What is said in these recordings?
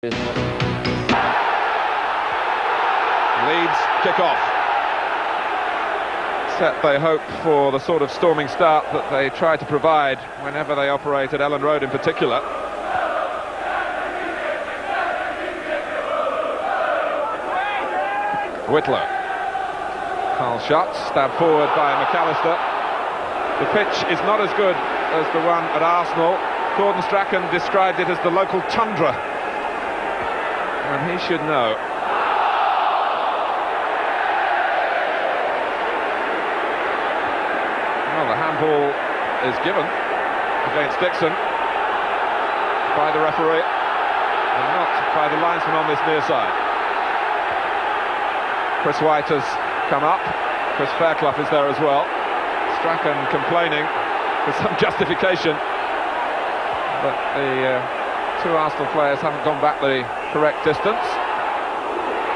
Leeds kick off. Set they hope for the sort of storming start that they try to provide whenever they operate at Elland Road in particular. Whitlow. Carl shot, stabbed forward by McAllister. The pitch is not as good as the one at Arsenal. Gordon Strachan described it as the local tundra, and he should know. Well, the handball is given against Dixon by the referee and not by the linesman on this near side. Chris White has come up. Chris Fairclough is there as well. Strachan complaining with some justification, but the two Arsenal players haven't gone back the correct distance.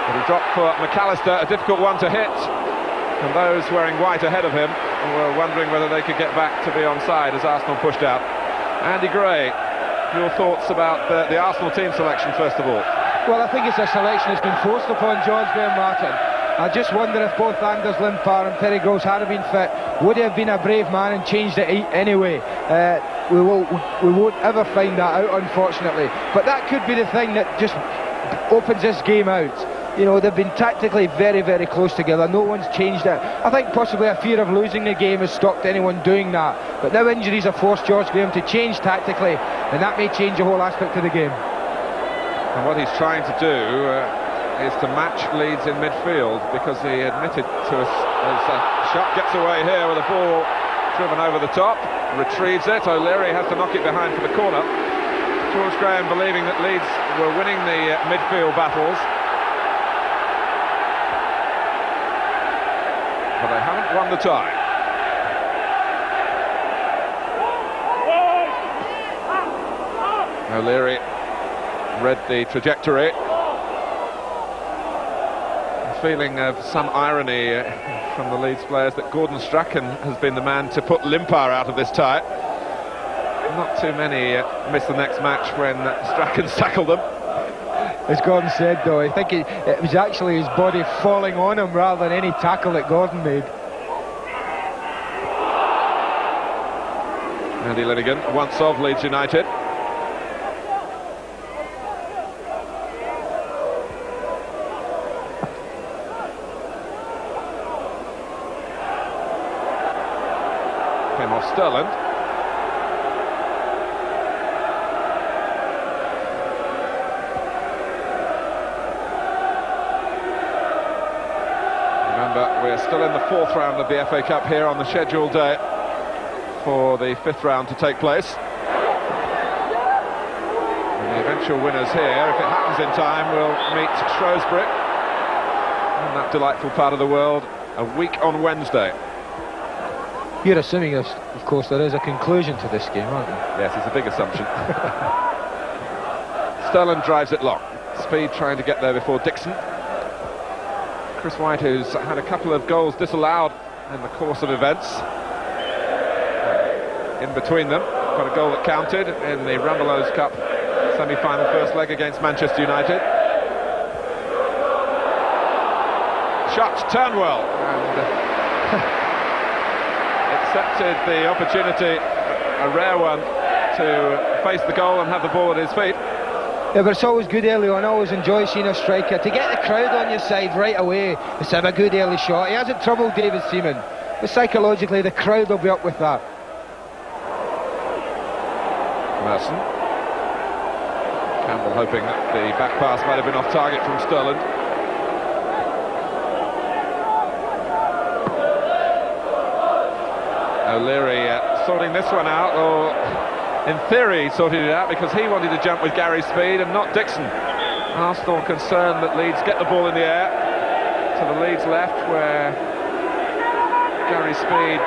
But he dropped for McAllister, a difficult one to hit, and those wearing white ahead of him were wondering whether they could get back to be onside as Arsenal pushed out. Andy Gray, your thoughts about the Arsenal team selection first of all? Well, I think it's a selection that's been forced upon George Graham Martin. I just wonder if both Anders Limpar and Perry Groves had been fit, would he have been a brave man and changed it anyway? We won't ever find that out, unfortunately. But that could be the thing that just opens this game out. You know, they've been tactically very, very close together. No one's changed it. I think possibly a fear of losing the game has stopped anyone doing that. But now injuries have forced George Graham to change tactically, and that may change the whole aspect of the game. And what he's trying to do is to match Leeds in midfield, because he admitted to us as a shot gets away here with a ball driven over the top, retrieves it. O'Leary has to knock it behind for the corner. George Graham believing that Leeds were winning the midfield battles, but they haven't won the tie. O'Leary read the trajectory. Feeling of some irony from the Leeds players that Gordon Strachan has been the man to put Limpar out of this tie. Not too many miss the next match when Strachan's tackled them. As Gordon said, though, I think it was actually his body falling on him rather than any tackle that Gordon made. Andy Linnigan, once of Leeds United. Came off Sterland. Remember, we're still in the fourth round of the FA Cup here on the scheduled day for the fifth round to take place. And the eventual winners here, if it happens in time, will meet Shrewsbury in that delightful part of the world a week on Wednesday. You're assuming, of course, there is a conclusion to this game, aren't you? Yes, it's a big assumption. Sterland drives it long. Speed trying to get there before Dixon. Chris White, who's had a couple of goals disallowed in the course of events. In between them, got a goal that counted in the Rumbelows Cup semi-final first leg against Manchester United. Shot, Turnwell, and accepted the opportunity, a rare one, to face the goal and have the ball at his feet. Yeah, but it's always good early on. I always enjoy seeing a striker to get the crowd on your side right away. Let's have a good early shot. He hasn't troubled David Seaman, but psychologically the crowd will be up with that. Merson. Campbell hoping that the back pass might have been off target from Sterland. O'Leary sorting this one out, or in theory sorted it out, because he wanted to jump with Gary Speed and not Dixon. Arsenal concerned that Leeds get the ball in the air to the Leeds left, where Gary Speed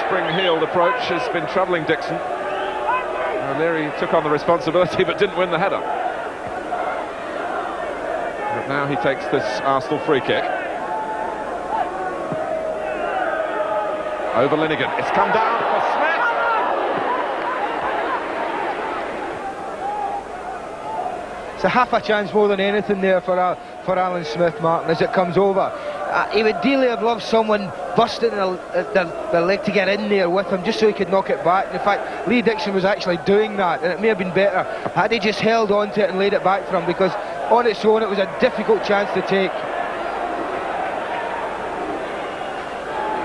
spring-heeled approach has been troubling Dixon. O'Leary took on the responsibility but didn't win the header. But now he takes this Arsenal free kick. Over Linnigan, it's come down for Smith. a half a chance more than anything there for Alan Smith, Martin, as it comes over. He would dearly have loved someone busting the leg to get in there with him, just so he could knock it back. In fact, Lee Dixon was actually doing that, and it may have been better had he just held on to it and laid it back for him, because on its own it was a difficult chance to take.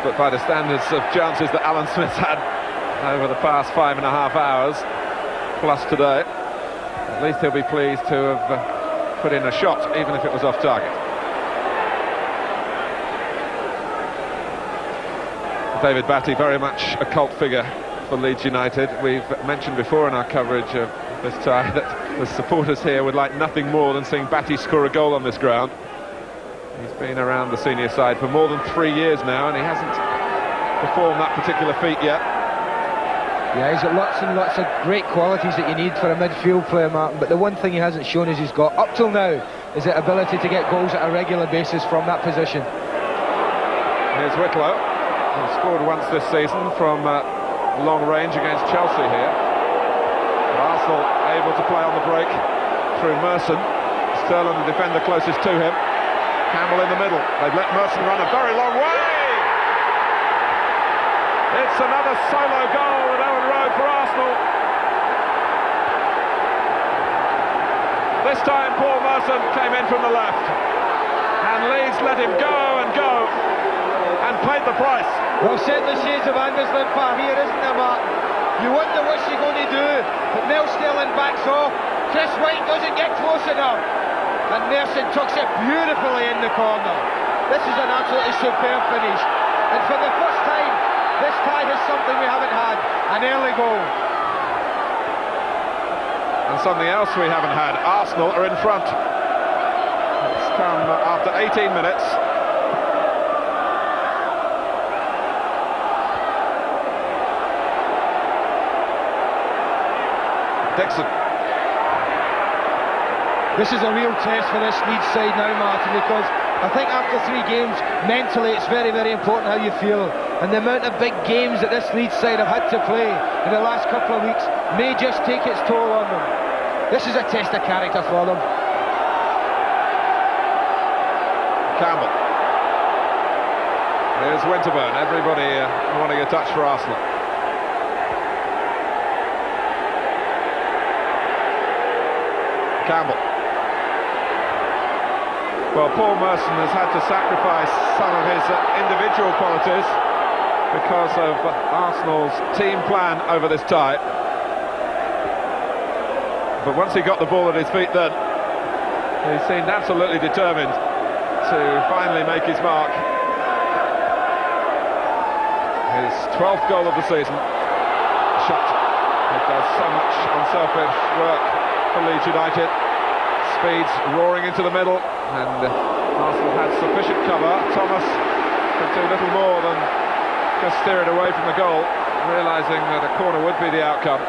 But by the standards of chances that Alan Smith's had over the past 5.5 hours, plus today, at least he'll be pleased to have put in a shot, even if it was off target. David Batty, very much a cult figure for Leeds United. We've mentioned before in our coverage of this tie that the supporters here would like nothing more than seeing Batty score a goal on this ground. He's been around the senior side for more than 3 years now, and he hasn't performed that particular feat yet. Yeah, he's got lots and lots of great qualities that you need for a midfield player, Martin, but the one thing he hasn't shown us he's got up till now is the ability to get goals at a regular basis from that position. Here's Whitlow, who scored once this season from long range against Chelsea here. But Arsenal able to play on the break through Merson. Sterling, the defender closest to him. Campbell in the middle. They've let Merson run a very long way. It's another solo goal at Elland Road for Arsenal. This time Paul Merson came in from the left, and Leeds let him go and paid the price. Well, certainly shades of Anders Limpar here, isn't there, Martin? You wonder what she's going to do, but Mel Sterling backs off. Chris White doesn't get close enough, and Merson tucks it beautifully in the corner. This is an absolutely superb finish, and for the first time this tie has something we haven't had, an early goal. And something else we haven't had, Arsenal are in front. It's come after 18 minutes. Dixon. This is a real test for this Leeds side now, Martin, because I think after 3 games, mentally it's very, very important how you feel. And the amount of big games that this Leeds side have had to play in the last couple of weeks may just take its toll on them. This is a test of character for them. Campbell. There's Winterburn. Everybody wanting a touch for Arsenal. Campbell. Well, Paul Merson has had to sacrifice some of his individual qualities because of Arsenal's team plan over this tie. But once he got the ball at his feet then, he seemed absolutely determined to finally make his mark. His 12th goal of the season. Shot. It does so much unselfish work for Leeds United. Speeds roaring into the middle, and Arsenal had sufficient cover. Thomas could do little more than just steer it away from the goal, realising that a corner would be the outcome.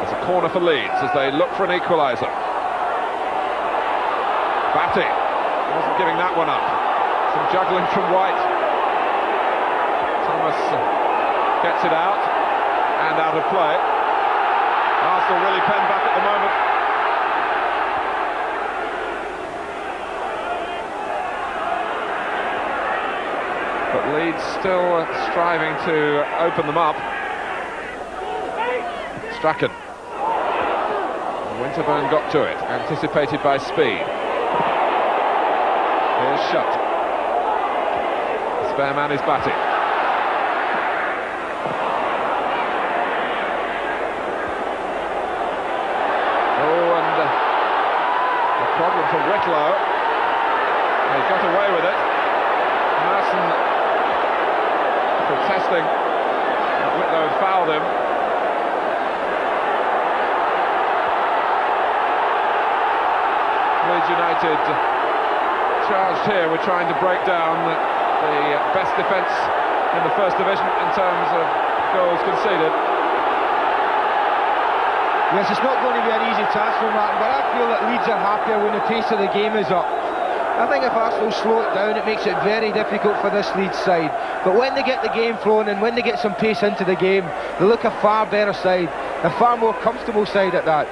It's a corner for Leeds as they look for an equaliser. Batty wasn't giving that one up. Some juggling from White. Thomas gets it out and out of play. Arsenal really penned back at the moment. But Leeds still striving to open them up. Strachan. Winterburn got to it, anticipated by Speed. Here's Shutt. The spare man is Batty. Problem for Whitlow. He got away with it. Merson protesting that Whitlow had fouled him. Leeds United charged here. We're trying to break down the best defence in the First Division in terms of goals conceded. Yes, it's not going to be an easy task for Martin, but I feel that Leeds are happier when the pace of the game is up. I think if Arsenal slow it down, it makes it very difficult for this Leeds side. But when they get the game flowing and when they get some pace into the game, they look a far better side, a far more comfortable side at that.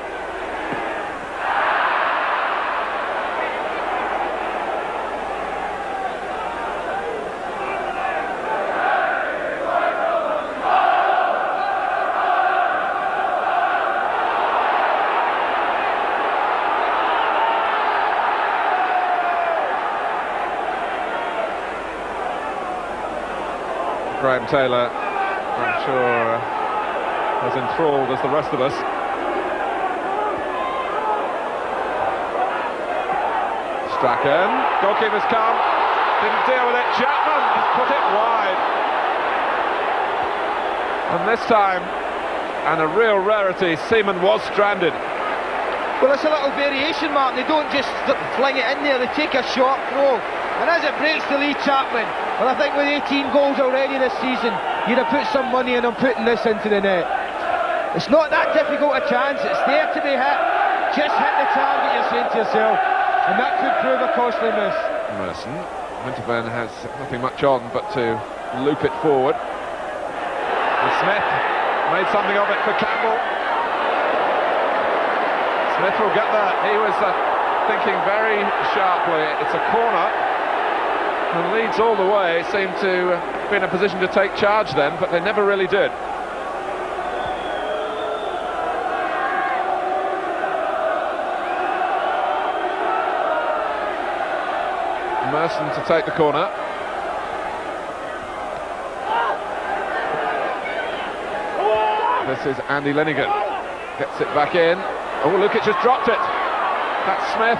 Graham Taylor, I'm sure, as enthralled as the rest of us. Strachan, goalkeeper's come, didn't deal with it. Chapman has put it wide. And this time, and a real rarity, Seaman was stranded. Well, it's a little variation, Martin. They don't just fling it in there, they take a short throw. And as it breaks to Lee Chapman, well, I think with 18 goals already this season, you'd have put some money in on putting this into the net. It's not that difficult a chance, it's there to be hit. Just hit the target, you're saying to yourself, and that could prove a costly miss. Merson, Winterburn has nothing much on but to loop it forward. And Smith made something of it for Campbell. Smith will get there. He was thinking very sharply. It's a corner. And Leeds all the way seemed to be in a position to take charge then, but they never really did. Merson to take the corner. This is Andy Linnigan. Gets it back in. Oh, Lukic just dropped it. That's Smith.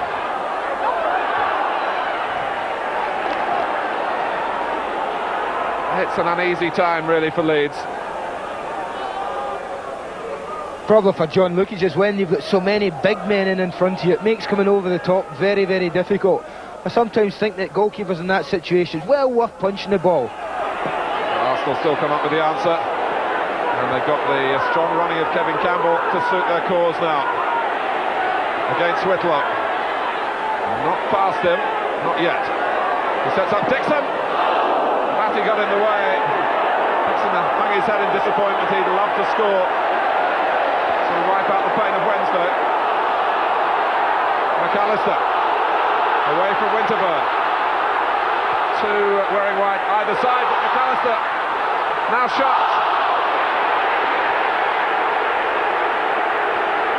It's an uneasy time really for Leeds. Problem for John Lukic is when you've got so many big men in front of you, it makes coming over the top very, very difficult. I sometimes think that goalkeepers in that situation is well worth punching the ball. Arsenal still come up with the answer. And they've got the strong running of Kevin Campbell to suit their cause now. Against Whitlock. Not past him, not yet. He sets up Dixon. Matty got in the way. Dixon hung his head in disappointment. He'd love to score. So wipe out the pain of Wednesday. McAllister. Away from Winterburn. Two wearing white either side, but McAllister now shot.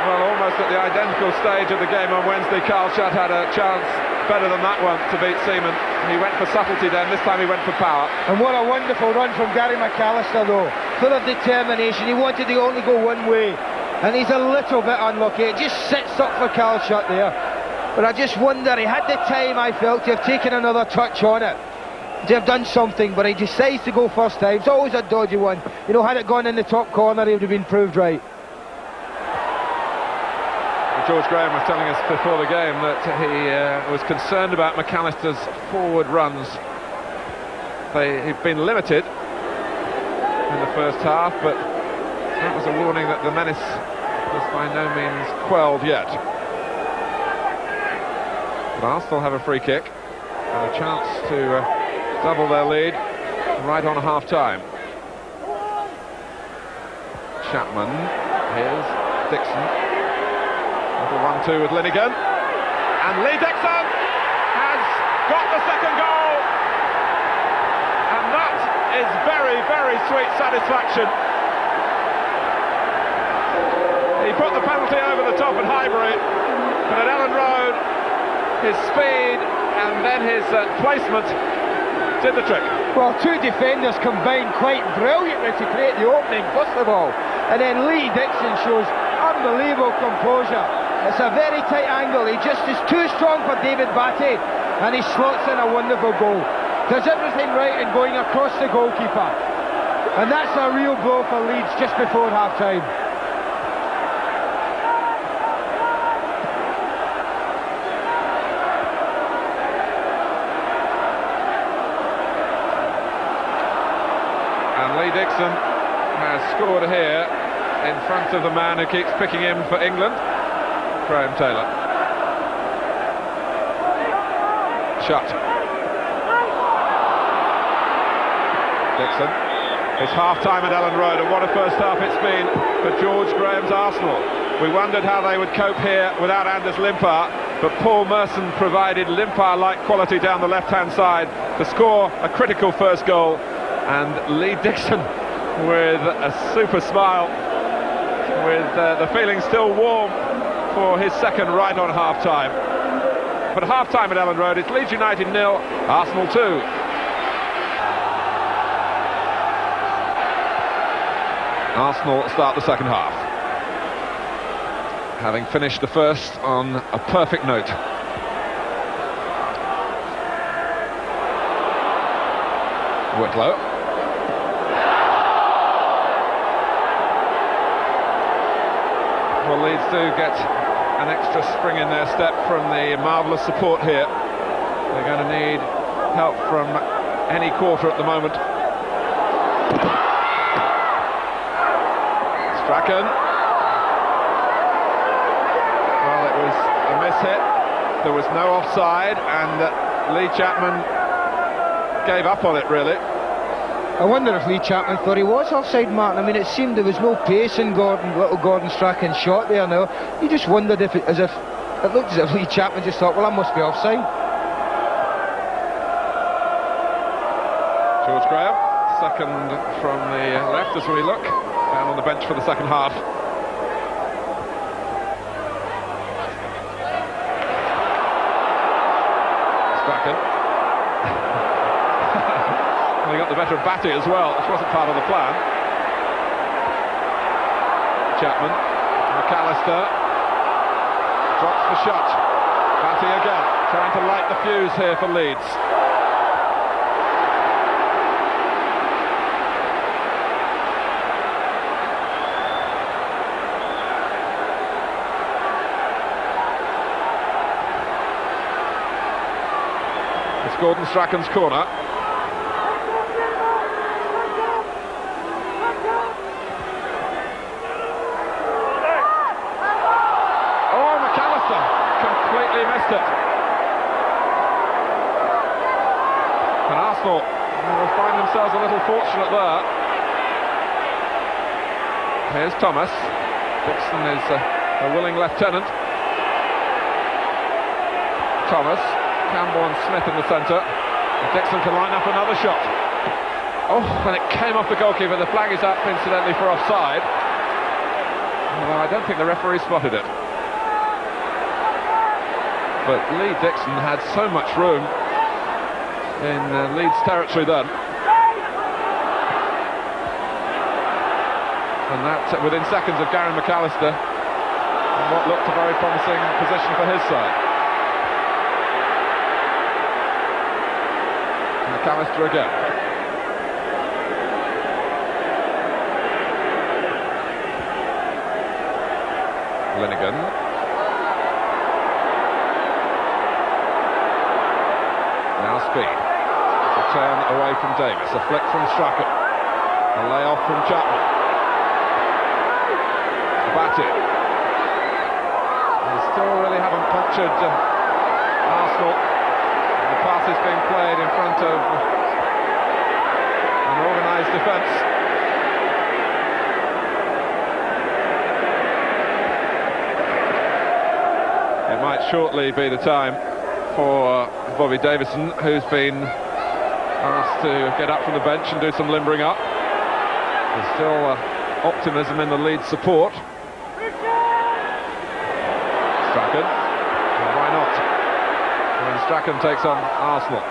Well, almost at the identical stage of the game on Wednesday, Carl Shutt had a chance better than that one to beat Seaman. He went for subtlety then, this time he went for power. And what a wonderful run from Gary McAllister though, full of determination. He wanted to only go one way, and he's a little bit unlucky. It just sits up for Carl Shutt there. But I just wonder, he had the time, I felt, to have taken another touch on it, to have done something, but he decides to go first time. It's always a dodgy one. You know, had it gone in the top corner, he would have been proved right. George Graham was telling us before the game that he was concerned about McAllister's forward runs. He'd been limited in the first half, but that was a warning that the menace was by no means quelled yet. But Arsenal have a free kick and a chance to double their lead right on half-time. Chapman, here's Dixon. Little 1-2 with Linnigan, and Lee Dixon has got the second goal, and that is very, very sweet satisfaction. He put the penalty over the top at Highbury, but at Elland Road his speed and then his placement did the trick. Well, two defenders combined quite brilliantly to create the opening first of all, and then Lee Dixon shows unbelievable composure. It's a very tight angle. He just is too strong for David Batty, and he slots in a wonderful goal. Does everything right in going across the goalkeeper, and that's a real blow for Leeds just before half-time. And Lee Dixon has scored here in front of the man who keeps picking him for England, Graham Taylor. shut. Dixon. It's half-time at Elland Road, and what a first half it's been for George Graham's Arsenal. We wondered how they would cope here without Anders Limpar, but Paul Merson provided Limpar-like quality down the left-hand side to score a critical first goal, and Lee Dixon with a super smile, with the feeling still warm for his second right on half-time. But half-time at Elland Road, it's Leeds United 0, Arsenal 2. Arsenal start the second half, having finished the first on a perfect note. Whitlow. Well, Leeds do get an extra spring in their step from the marvellous support here. They're going to need help from any quarter at the moment. Strachan. Well, it was a miss-hit. There was no offside, and Lee Chapman gave up on it, really. I wonder if Lee Chapman thought he was offside, Martin. I mean, it seemed there was no pace in little Gordon Strachan's shot there now. You just wondered if it looked as if Lee Chapman just thought, well, I must be offside. George Graham, second from the left as we look. Down on the bench for the second half. Strachan. Well, he got the better of Batty as well, which wasn't part of the plan. Chapman. McAllister. Drops the shot. Batty again, trying to light the fuse here for Leeds. Gordon Strachan's corner. Oh, McAllister completely missed it. And Arsenal will find themselves a little fortunate there. Here's Thomas. Dixon is a willing lieutenant. Thomas. Campbell and Smith in the centre. Dixon can line up another shot. Oh, and it came off the goalkeeper. The flag is up, incidentally, for offside. Although I don't think the referee spotted it. But Lee Dixon had so much room in Leeds territory then. And that within seconds of Gary McAllister, and what looked a very promising position for his side. McAllister again. Linnigan. Now speed. It's a turn away from Davis. A flick from Strachan. A layoff from Chapman. Batty. They still really haven't punctured Arsenal. The pass is being played in front of an organised defence. It might shortly be the time for Bobby Davison, who's been asked to get up from the bench and do some limbering up. There's still optimism in the Leeds support. Strachan, well, why not? When Strachan takes on Arsenal.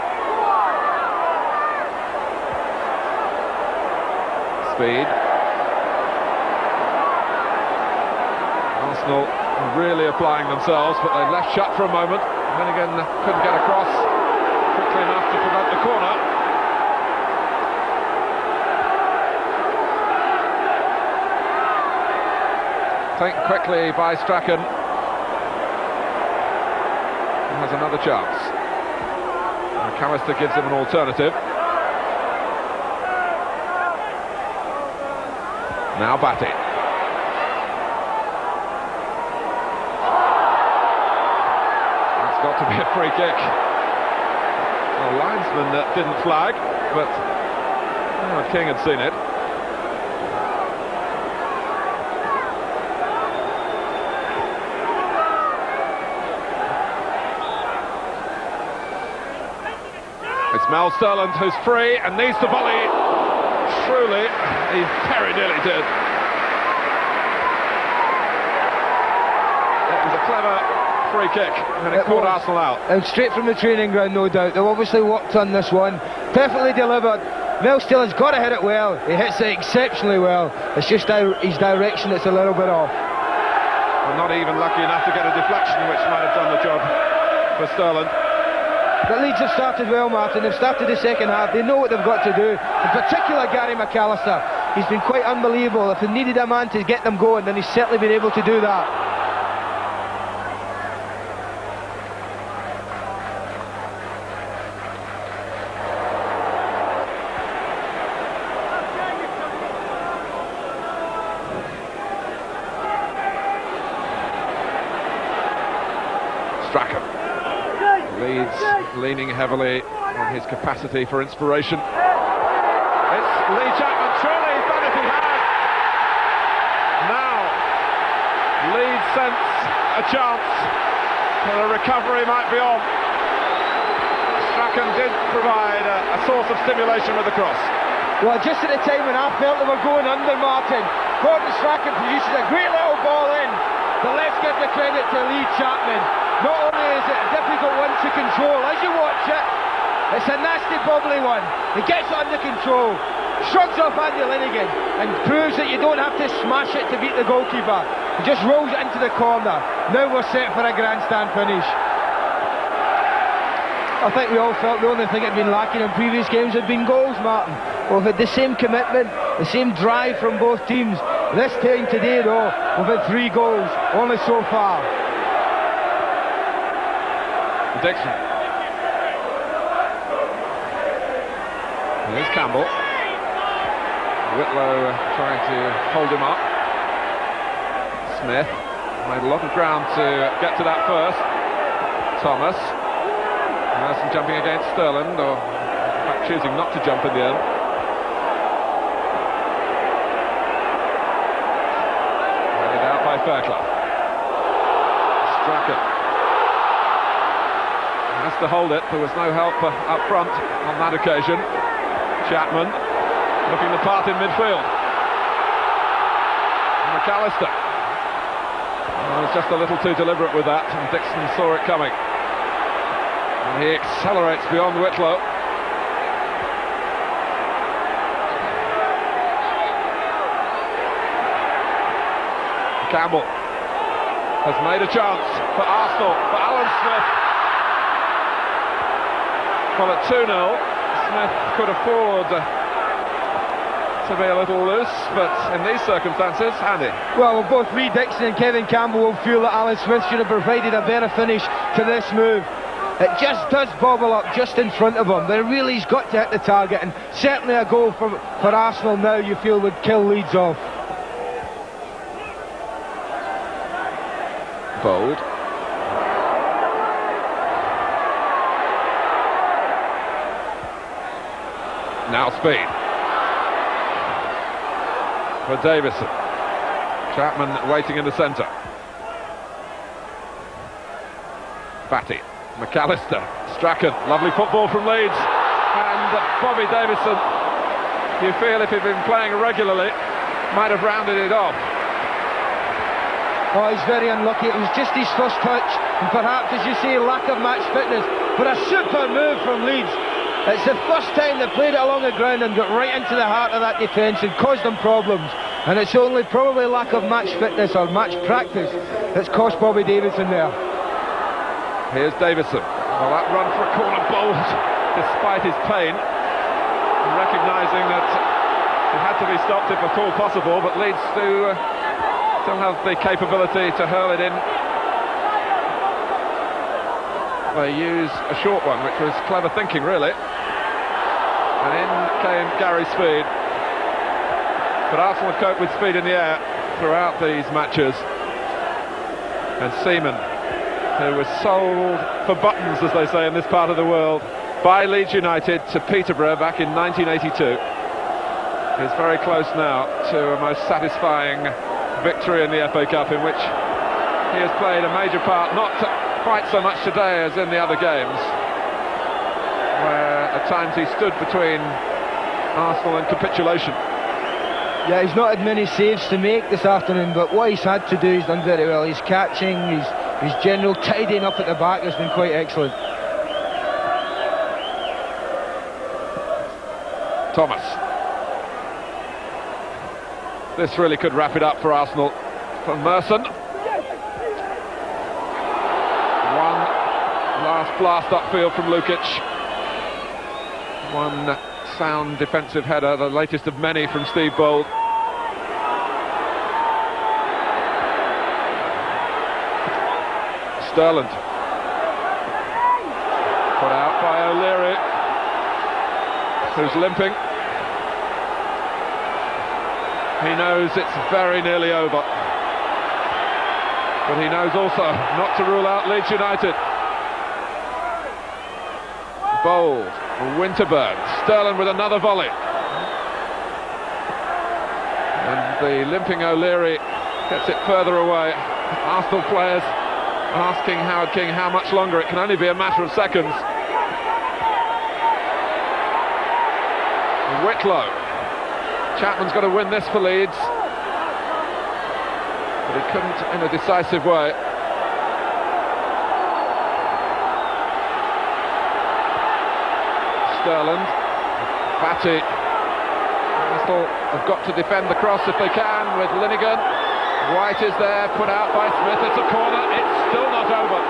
Speed. Arsenal really applying themselves, but they left shut for a moment. Linnigan couldn't get across quickly enough to prevent the corner. Think quickly by Strachan. He has another chance. McAllister gives him an alternative. Now Batty. That's got to be a free kick. Well, linesman didn't flag, but King had seen it. It's Mal Sterland who's free and needs to volley. Truly, he very nearly did. It was a clever free kick and it caught Arsenal out. And straight from the training ground, no doubt. They've obviously worked on this one. Perfectly delivered. Mal Sterland's got to hit it well. He hits it exceptionally well. It's just his direction that's a little bit off. Well, not even lucky enough to get a deflection, which might have done the job for Sterland. But Leeds have started well, Martin. They've started the second half. They know what they've got to do. In particular, Gary McAllister. He's been quite unbelievable. If they needed a man to get them going, then he's certainly been able to do that. Strachan. Leeds leaning heavily on his capacity for inspiration. It's Lee Chapman, truly he's done it, he has. Now, Leeds sense a chance, but a recovery might be on. Strachan did provide a source of stimulation with the cross. Well, just at the time when I felt they were going under, Martin, Gordon Strachan produces a great little ball in, but let's give the credit to Lee Chapman. Not only is it a difficult one to control, as you watch it, it's a nasty bubbly one. He gets it under control, shrugs off Andy Linnigan and proves that you don't have to smash it to beat the goalkeeper. He just rolls it into the corner. Now we're set for a grandstand finish. I think we all felt the only thing that had been lacking in previous games had been goals, Martin. We've had the same commitment, the same drive from both teams. This time today though, we've had 3 goals, only so far. Dixon. Here's Campbell. Whitlow trying to hold him up. Smith made a lot of ground to get to that first. Thomas. Merson jumping against Sterland, or in fact choosing not to jump in the end. Headed out by Fairclough. Strachan. Has to hold it. There was no help up front on that occasion. Chapman looking the part in midfield. McAllister was just a little too deliberate with that, and Dixon saw it coming. And he accelerates beyond Whitlow. Campbell has made a chance for Arsenal, for Alan Smith. Well, at 2-0, Smith could afford to be a little loose, but in these circumstances, handy. Well, both Lee Dixon and Kevin Campbell will feel that Alan Smith should have provided a better finish to this move. It just does bobble up just in front of him, but really he's got to hit the target, and certainly a goal for Arsenal now you feel would kill Leeds off. Bold. Now speed for Davison. Chapman waiting in the centre. Batty, McAllister, Strachan, lovely football from Leeds, and Bobby Davison, you feel if he'd been playing regularly, might have rounded it off. Oh, he's very unlucky. It was just his first touch, and perhaps, as you say, lack of match fitness, but a super move from Leeds. It's the first time they played it along the ground and got right into the heart of that defence and caused them problems. And it's only probably lack of match fitness or match practice that's cost Bobby Davison there. Here's Davison. Well, that run for a corner bold, despite his pain, and recognising that it had to be stopped if at all possible, but Leeds do still have the capability to hurl it in. They use a short one, which was clever thinking, really. And in came Gary Speed. But Arsenal have coped with speed in the air throughout these matches. And Seaman, who was sold for buttons, as they say in this part of the world, by Leeds United to Peterborough back in 1982. He's very close now to a most satisfying victory in the FA Cup, in which he has played a major part, not quite so much today as in the other games, where at times he stood between Arsenal and capitulation. Yeah, he's not had many saves to make this afternoon, but what he's had to do, he's done very well. His catching, his general tidying up at the back has been quite excellent. Thomas. This really could wrap it up for Arsenal. From Merson. One last blast upfield from Lukic. One sound defensive header, the latest of many from Steve Bold. Sterland. Put out by O'Leary, who's limping. He knows it's very nearly over, but he knows also not to rule out Leeds United. Bold, Winterburn, Sterling with another volley, and the limping O'Leary gets it further away. Arsenal players asking Howard King how much longer. It can only be a matter of seconds. Whitlow. Chapman's got to win this for Leeds, but he couldn't in a decisive way. Sterland, Batty. Arsenal have got to defend the cross if they can with Linnigan. White is there, put out by Smith. It's a corner. It's still not over.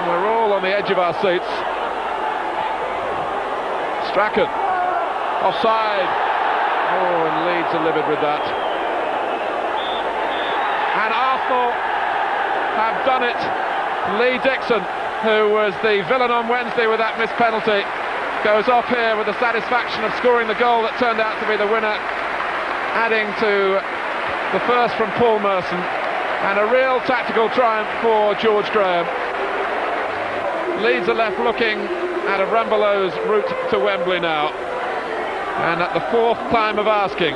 We're all on the edge of our seats. Strachan. Offside. Oh, and Leeds are livid with that. And Arsenal have done it. Lee Dixon, who was the villain on Wednesday with that missed penalty, goes off here with the satisfaction of scoring the goal that turned out to be the winner, adding to the first from Paul Merson, and a real tactical triumph for George Graham. Leeds are left looking at a Rambelo's route to Wembley now. And at the fourth time of asking,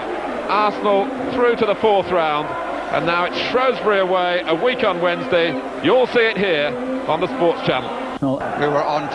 Arsenal through to the fourth round, and now it's Shrewsbury away a week on Wednesday. You'll see it here on the Sports Channel. We were on